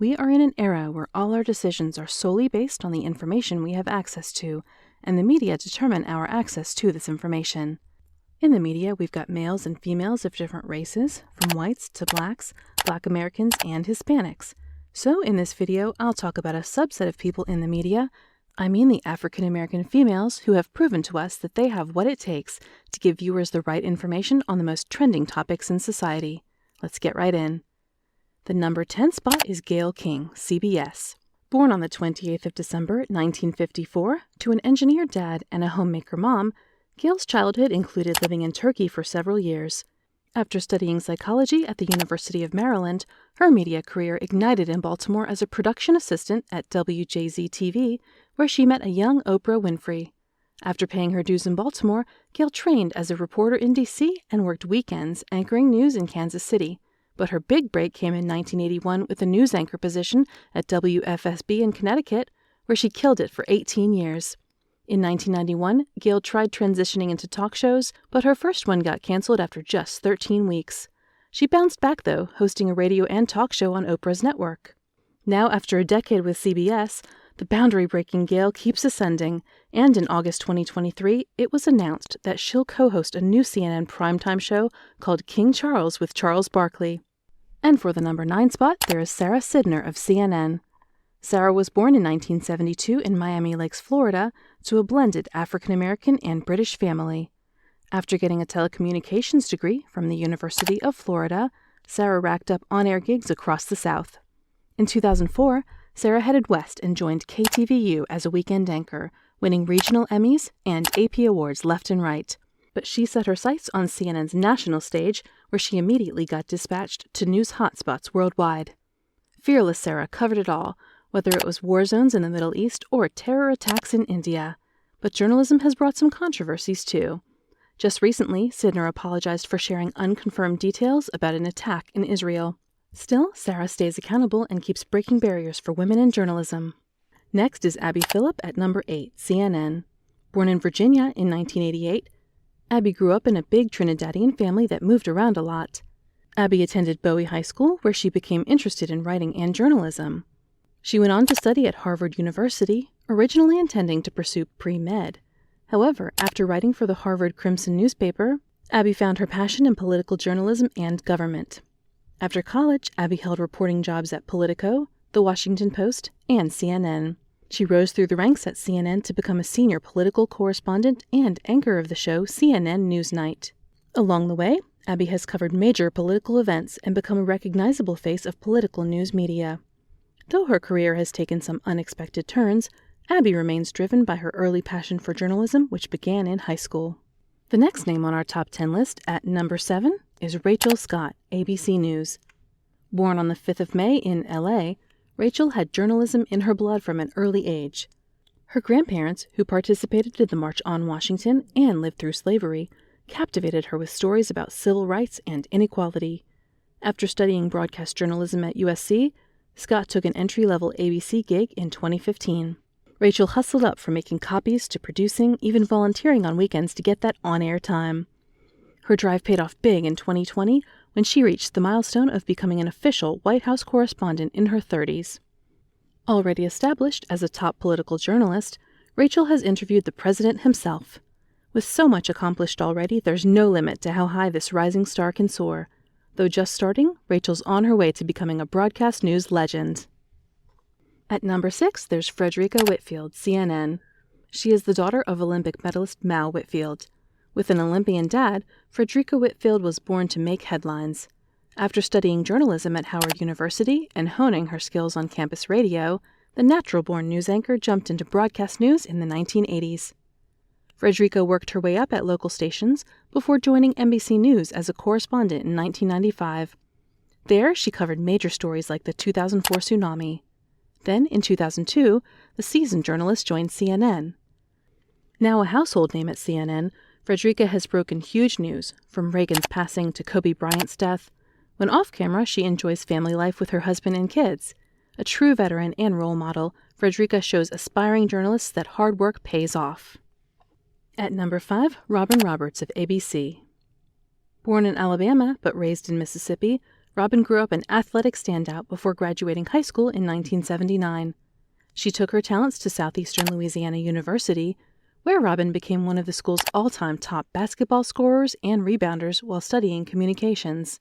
We are in an era where all our decisions are solely based on the information we have access to, and the media determine our access to this information. In the media, we've got males and females of different races, from whites to blacks, Black Americans, and Hispanics. So in this video, I'll talk about a subset of people in the media. I mean the African-American females who have proven to us that they have what it takes to give viewers the right information on the most trending topics in society. Let's get right in. The number 10 spot is Gayle King, CBS. Born on the 28th of December, 1954, to an engineer dad and a homemaker mom, Gayle's childhood included living in Turkey for several years. After studying psychology at the University of Maryland, her media career ignited in Baltimore as a production assistant at WJZ-TV, where she met a young Oprah Winfrey. After paying her dues in Baltimore, Gayle trained as a reporter in D.C. and worked weekends anchoring news in Kansas City. But her big break came in 1981 with a news anchor position at WFSB in Connecticut, where she killed it for 18 years. In 1991, Gayle tried transitioning into talk shows, but her first one got canceled after just 13 weeks. She bounced back, though, hosting a radio and talk show on Oprah's network. Now, after a decade with CBS, the boundary-breaking Gayle keeps ascending, and in August 2023, it was announced that she'll co-host a new CNN primetime show called King Charles with Charles Barkley. And for the number 9 spot, there is Sarah Sydnor of CNN. Sarah was born in 1972 in Miami Lakes, Florida, to a blended African-American and British family. After getting a telecommunications degree from the University of Florida, Sarah racked up on-air gigs across the South. In 2004, Sarah headed west and joined KTVU as a weekend anchor, winning regional Emmys and AP awards left and right. But she set her sights on CNN's national stage, where she immediately got dispatched to news hotspots worldwide. Fearless Sarah covered it all, whether it was war zones in the Middle East or terror attacks in India. But journalism has brought some controversies, too. Just recently, Sydnor apologized for sharing unconfirmed details about an attack in Israel. Still, Sarah stays accountable and keeps breaking barriers for women in journalism. Next is Abby Phillip at number 8, CNN. Born in Virginia in 1988, Abby grew up in a big Trinidadian family that moved around a lot. Abby attended Bowie High School, where she became interested in writing and journalism. She went on to study at Harvard University, originally intending to pursue pre-med. However, after writing for the Harvard Crimson newspaper, Abby found her passion in political journalism and government. After college, Abby held reporting jobs at Politico, The Washington Post, and CNN. She rose through the ranks at CNN to become a senior political correspondent and anchor of the show CNN Newsnight. Along the way, Abby has covered major political events and become a recognizable face of political news media. Though her career has taken some unexpected turns, Abby remains driven by her early passion for journalism, which began in high school. The next name on our top 10 list, at number 7, is Rachel Scott, ABC News. Born on the 5th of May in L.A., Rachel had journalism in her blood from an early age. Her grandparents, who participated in the March on Washington and lived through slavery, captivated her with stories about civil rights and inequality. After studying broadcast journalism at USC, Scott took an entry-level ABC gig in 2015. Rachel hustled up from making copies to producing, even volunteering on weekends to get that on-air time. Her drive paid off big in 2020 when she reached the milestone of becoming an official White House correspondent in her 30s. Already established as a top political journalist, Rachel has interviewed the president himself. With so much accomplished already, there's no limit to how high this rising star can soar. Though just starting, Rachel's on her way to becoming a broadcast news legend. At number 6, there's Frederica Whitfield, CNN. She is the daughter of Olympic medalist Mal Whitfield. With an Olympian dad, Frederica Whitfield was born to make headlines. After studying journalism at Howard University and honing her skills on campus radio, the natural-born news anchor jumped into broadcast news in the 1980s. Frederica worked her way up at local stations before joining NBC News as a correspondent in 1995. There, she covered major stories like the 2004 tsunami. Then, in 2002, the seasoned journalist joined CNN. Now a household name at CNN, Frederica has broken huge news, from Reagan's passing to Kobe Bryant's death. When off-camera, she enjoys family life with her husband and kids. A true veteran and role model, Frederica shows aspiring journalists that hard work pays off. At number 5, Robin Roberts of ABC. Born in Alabama but raised in Mississippi, Robin grew up an athletic standout before graduating high school in 1979. She took her talents to Southeastern Louisiana University, where Robin became one of the school's all-time top basketball scorers and rebounders while studying communications.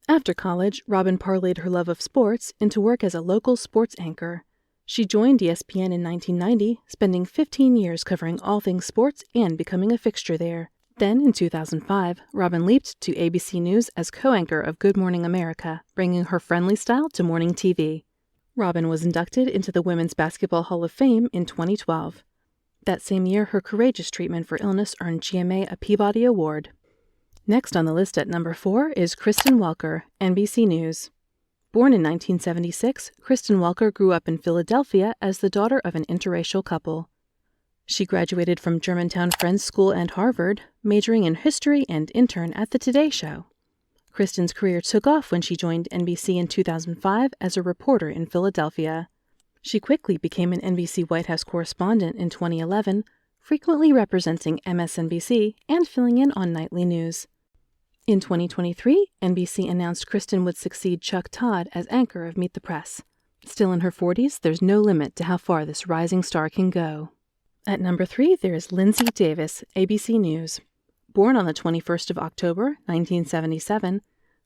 After college, Robin parlayed her love of sports into work as a local sports anchor. She joined ESPN in 1990, spending 15 years covering all things sports and becoming a fixture there. Then, in 2005, Robin leaped to ABC News as co-anchor of Good Morning America, bringing her friendly style to morning TV. Robin was inducted into the Women's Basketball Hall of Fame in 2012. That same year, her courageous treatment for illness earned GMA a Peabody Award. Next on the list at number 4 is Kristen Welker, NBC News. Born in 1976, Kristen Welker grew up in Philadelphia as the daughter of an interracial couple. She graduated from Germantown Friends School and Harvard, majoring in history and intern at The Today Show. Kristen's career took off when she joined NBC in 2005 as a reporter in Philadelphia. She quickly became an NBC White House correspondent in 2011, frequently representing MSNBC and filling in on nightly news. In 2023, NBC announced Kristen would succeed Chuck Todd as anchor of Meet the Press. Still in her 40s, there's no limit to how far this rising star can go. At number 3, there is Lindsay Davis, ABC News. Born on the 21st of October, 1977,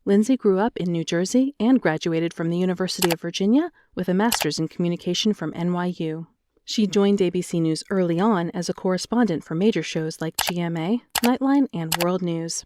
Lindsay grew up in New Jersey and graduated from the University of Virginia with a master's in communication from NYU. She joined ABC News early on as a correspondent for major shows like GMA, Nightline, and World News.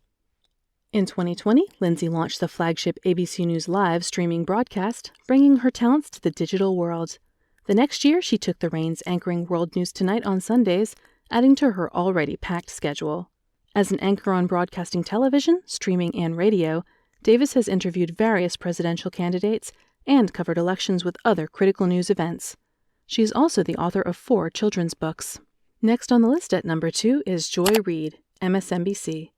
In 2020, Lindsay launched the flagship ABC News Live streaming broadcast, bringing her talents to the digital world. The next year, she took the reins anchoring World News Tonight on Sundays, adding to her already packed schedule. As an anchor on broadcasting television, streaming, and radio, Davis has interviewed various presidential candidates and covered elections with other critical news events. She is also the author of 4 children's books. Next on the list at number 2 is Joy Reid, MSNBC.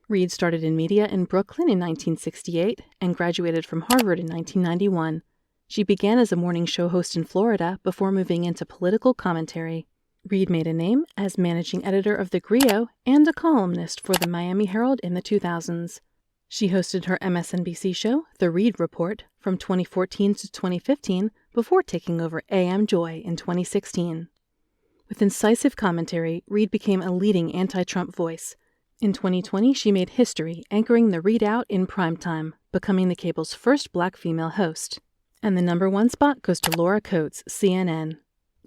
Reid started in media in Brooklyn in 1968 and graduated from Harvard in 1991. She began as a morning show host in Florida before moving into political commentary. Reid made a name as managing editor of The Griot and a columnist for the Miami Herald in the 2000s. She hosted her MSNBC show, The Reid Report, from 2014 to 2015 before taking over AM Joy in 2016. With incisive commentary, Reid became a leading anti-Trump voice. In 2020, she made history anchoring The Reid Out in primetime, becoming the cable's first black female host. And the number 1 spot goes to Laura Coates, CNN.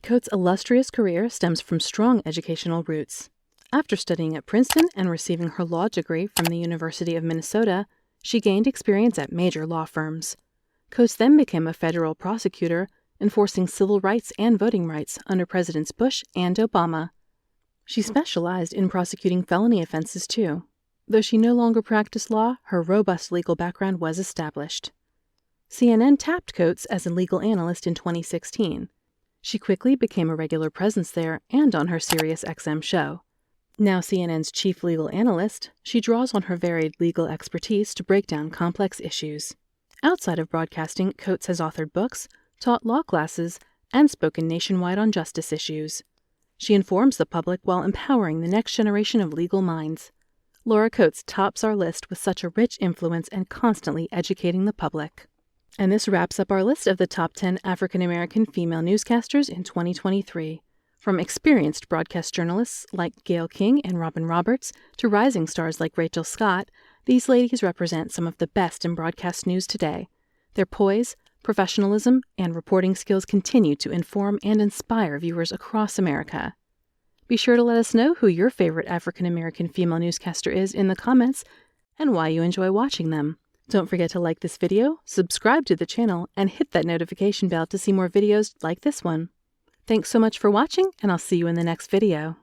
Coates' illustrious career stems from strong educational roots. After studying at Princeton and receiving her law degree from the University of Minnesota, she gained experience at major law firms. Coates then became a federal prosecutor, enforcing civil rights and voting rights under Presidents Bush and Obama. She specialized in prosecuting felony offenses, too. Though she no longer practiced law, her robust legal background was established. CNN tapped Coates as a legal analyst in 2016. She quickly became a regular presence there and on her SiriusXM show. Now CNN's chief legal analyst, she draws on her varied legal expertise to break down complex issues. Outside of broadcasting, Coates has authored books, taught law classes, and spoken nationwide on justice issues. She informs the public while empowering the next generation of legal minds. Laura Coates tops our list with such a rich influence and constantly educating the public. And this wraps up our list of the top 10 African-American female newscasters in 2023. From experienced broadcast journalists like Gayle King and Robin Roberts to rising stars like Rachel Scott, these ladies represent some of the best in broadcast news today. Their poise, professionalism, and reporting skills continue to inform and inspire viewers across America. Be sure to let us know who your favorite African-American female newscaster is in the comments and why you enjoy watching them. Don't forget to like this video, subscribe to the channel, and hit that notification bell to see more videos like this one. Thanks so much for watching, and I'll see you in the next video.